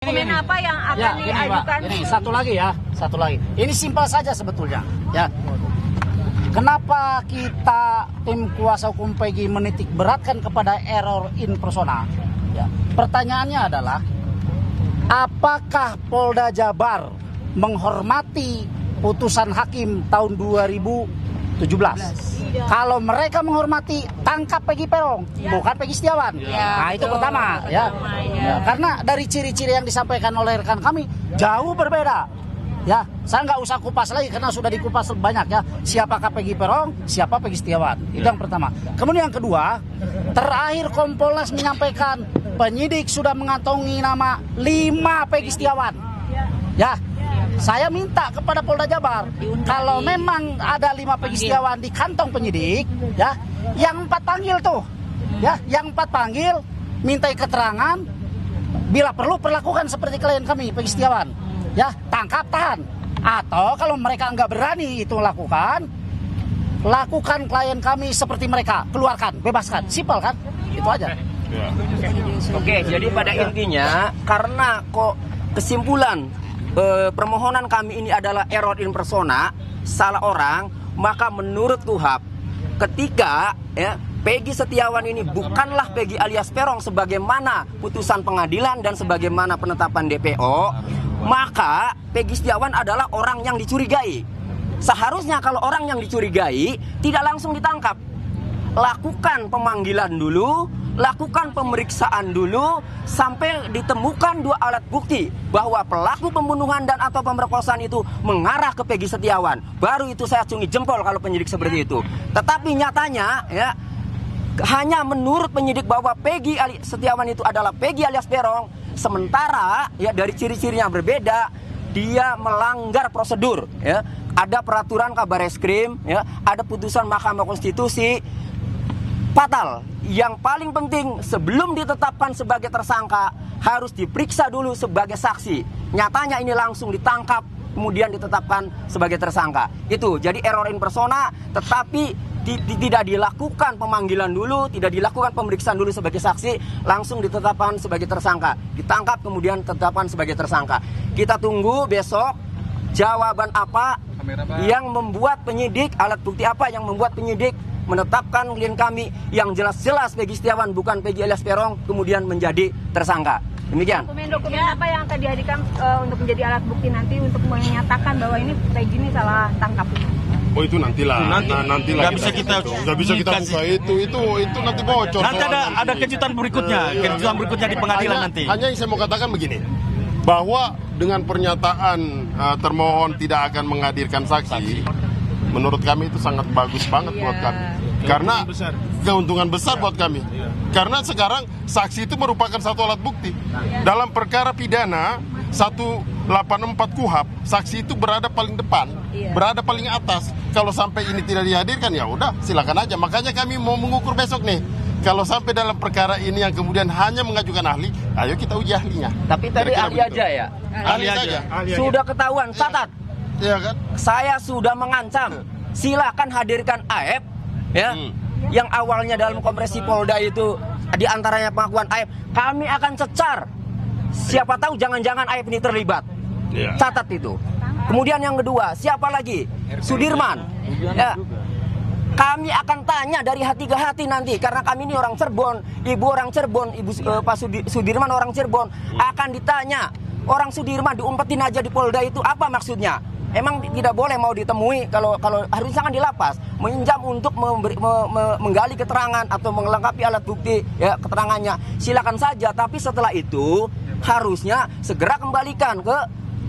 Dokumen apa yang akan diajukan? Ini satu lagi. Ini simpel saja sebetulnya. Ya. Kenapa kita tim kuasa hukum PEGI menitik beratkan kepada error in persona? Ya. Pertanyaannya adalah, apakah Polda Jabar menghormati putusan hakim tahun 2017? Kalau mereka menghormati, tangkap Peggy Peron, bukan Peggy Setiawan. Nah, itu pertama, ya. Karena dari ciri-ciri yang disampaikan oleh rekan kami jauh berbeda. Ya, saya nggak usah kupas lagi karena sudah dikupas banyak ya. Siapakah Peggy Peron, siapa Peggy Setiawan. Itu yang pertama. Kemudian yang kedua, terakhir Kompolnas menyampaikan penyidik sudah mengantongi nama 5 Peggy Setiawan. Ya. Saya minta kepada Polda Jabar, kalau memang ada 5 Peggy Setiawan di kantong penyidik, ya, yang 4 panggil tuh, ya, yang 4 panggil, mintai keterangan, bila perlu perlakukan seperti klien kami Peggy Setiawan, ya, tangkap, tahan, atau kalau mereka nggak berani itu lakukan klien kami seperti mereka, keluarkan, bebaskan, simpel kan, itu aja. Oke, jadi pada intinya karena kok kesimpulan permohonan kami ini adalah error in persona, salah orang, maka menurut KUHAP ketika ya Peggy Setiawan ini bukanlah Peggy alias Peron sebagaimana putusan pengadilan dan sebagaimana penetapan DPO, maka Peggy Setiawan adalah orang yang dicurigai. Seharusnya kalau orang yang dicurigai tidak langsung ditangkap. Lakukan pemanggilan dulu, lakukan pemeriksaan dulu sampai ditemukan 2 alat bukti bahwa pelaku pembunuhan dan atau pemerkosaan itu mengarah ke Peggy Setiawan. Baru itu saya acungi jempol kalau penyidik seperti itu. Tetapi nyatanya ya hanya menurut penyidik bahwa Peggy Setiawan itu adalah Peggy alias Peron, sementara ya dari ciri-cirinya berbeda, dia melanggar prosedur ya. Ada peraturan Kabareskrim ya, ada putusan Mahkamah Konstitusi. Fatal, yang paling penting sebelum ditetapkan sebagai tersangka harus diperiksa dulu sebagai saksi. Nyatanya ini langsung ditangkap kemudian ditetapkan sebagai tersangka. Itu jadi error in persona, tetapi tidak dilakukan pemanggilan dulu, tidak dilakukan pemeriksaan dulu sebagai saksi, langsung ditetapkan sebagai tersangka. Ditangkap kemudian ditetapkan sebagai tersangka. Kita tunggu besok jawaban apa yang membuat penyidik, alat bukti apa yang membuat penyidik menetapkan klien kami yang jelas-jelas Peggy Setiawan bukan Peggy alias Peron kemudian menjadi tersangka. Demikian. Dokumen apa yang akan dihadirkan untuk menjadi alat bukti nanti untuk menyatakan bahwa ini Peggy ini salah tangkap? Oh itu nantilah. Nantilah. Nggak bisa kita buka itu nanti bocor. Nanti ada kejutan berikutnya, di pengadilan nanti. Hanya yang saya mau katakan begini, bahwa dengan pernyataan termohon tidak akan menghadirkan saksi, menurut kami itu sangat bagus banget buat kami. Karena keuntungan besar buat kami. Karena sekarang saksi itu merupakan satu alat bukti. Dalam perkara pidana 184 KUHAP, saksi itu berada paling depan, berada paling atas. Kalau sampai ini tidak dihadirkan ya udah silakan aja. Makanya kami mau mengukur besok nih. Kalau sampai dalam perkara ini yang kemudian hanya mengajukan ahli, ayo kita uji ahlinya. Tapi tadi ahli aja ya. Ahli saja. Sudah ketahuan, catat. Iya kan? Saya sudah mengancam, silakan hadirkan AF ya. Yang awalnya dalam kompresi Polda itu diantaranya pengakuan AF, kami akan cecar. Siapa tahu jangan-jangan AF ini terlibat. Catat itu. Kemudian yang kedua, siapa lagi? Sudirman. Ya. Kami akan tanya dari hati ke hati nanti karena kami ini orang Cirebon, ibu orang Cirebon, Pak Sudirman orang Cirebon, akan ditanya. Orang Sudirman diumpetin aja di Polda itu apa maksudnya? Emang tidak boleh mau ditemui kalau harusnya kan di lapas meminjam untuk menggali keterangan atau melengkapi alat bukti ya keterangannya silakan saja, tapi setelah itu harusnya segera kembalikan ke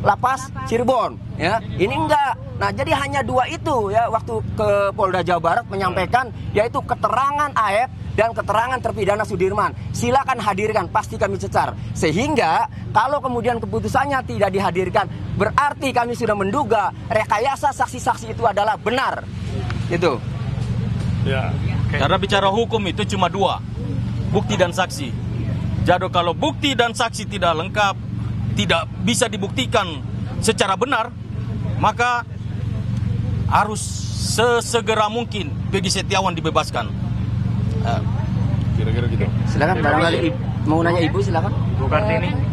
lapas Cirebon ya. Ini enggak. Nah, jadi hanya 2 itu ya waktu ke Polda Jawa Barat menyampaikan yaitu keterangan AF dan keterangan terpidana Sudirman. Silakan hadirkan, pasti kami cecar. Sehingga kalau kemudian keputusannya tidak dihadirkan, berarti kami sudah menduga rekayasa saksi-saksi itu adalah benar. Itu. Ya. Karena bicara hukum itu cuma 2, bukti dan saksi. Jadi kalau bukti dan saksi tidak lengkap, tidak bisa dibuktikan secara benar, maka harus sesegera mungkin Peggy Setiawan dibebaskan. Kira-kira gitu. Silakan, barangkali mau nanya ibu silakan.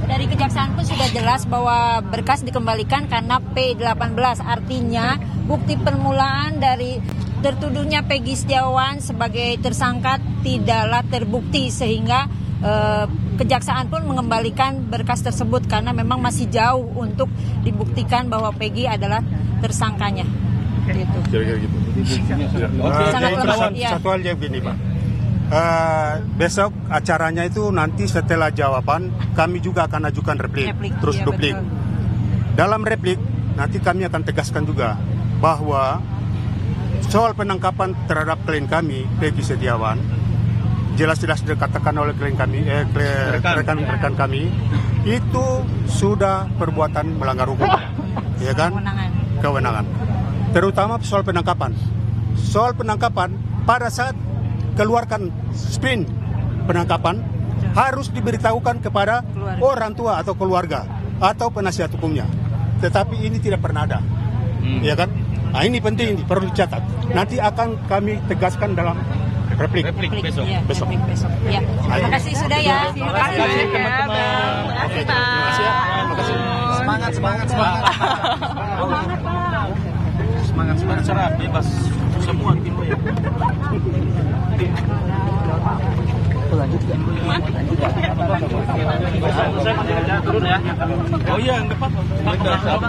Dari kejaksaan pun sudah jelas bahwa berkas dikembalikan karena P18, artinya bukti permulaan dari tertuduhnya Peggy Setiawan sebagai tersangka tidaklah terbukti, sehingga kejaksaan pun mengembalikan berkas tersebut karena memang masih jauh untuk dibuktikan bahwa Peggy adalah tersangkanya. Gitu. Kira-kira gitu. Sangat lemah, ya. Satu hal yang begini, Pak. Besok acaranya itu nanti setelah jawaban kami juga akan ajukan replik, terus iya, duplik. betul. Dalam replik nanti kami akan tegaskan juga bahwa soal penangkapan terhadap klien kami Peggy Setiawan jelas-jelas dikatakan oleh klien kami, rekan kami itu sudah perbuatan melanggar hukum, ya kan? Kewenangan. Terutama soal penangkapan. Soal penangkapan pada saat keluarkan sprint penangkapan harus diberitahukan kepada orang tua atau keluarga atau penasihat hukumnya. Tetapi ini tidak pernah ada, ya kan? Nah, ini penting, ini perlu dicatat. Nanti akan kami tegaskan dalam replik besok. Ya, besok. replik besok. Ya. Terima kasih sudah ya. Terima kasih teman-teman. Terima kasih ya. Terima kasih. Semangat. Semangat cerah, bebas semua gitu ya. Oh iya, enggak apa-apa.